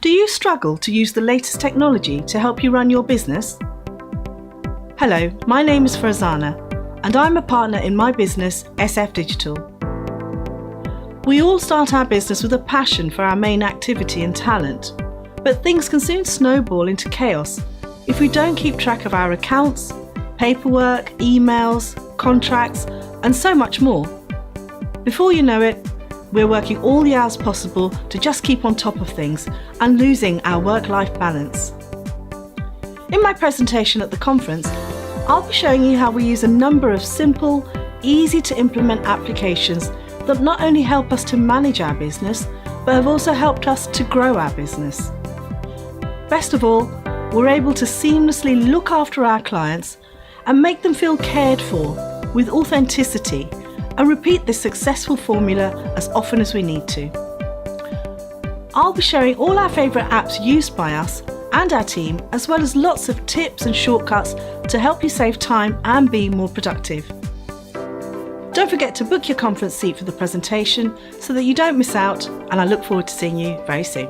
Do you struggle to use the latest technology to help you run your business? Hello, my name is Farzana, and I'm a partner in my business, SF Digital. We all start our business with a passion for our main activity and talent, but things can soon snowball into chaos if we don't keep track of our accounts, paperwork, emails, contracts, and so much more. Before you know it, we're working all the hours possible to just keep on top of things and losing our work-life balance. In my presentation at the conference, I'll be showing you how we use a number of simple, easy to implement applications that not only help us to manage our business, but have also helped us to grow our business. Best of all, we're able to seamlessly look after our clients and make them feel cared for with authenticity, and repeat this successful formula as often as we need to. I'll be sharing all our favourite apps used by us and our team, as well as lots of tips and shortcuts to help you save time and be more productive. Don't forget to book your conference seat for the presentation so that you don't miss out, and I look forward to seeing you very soon.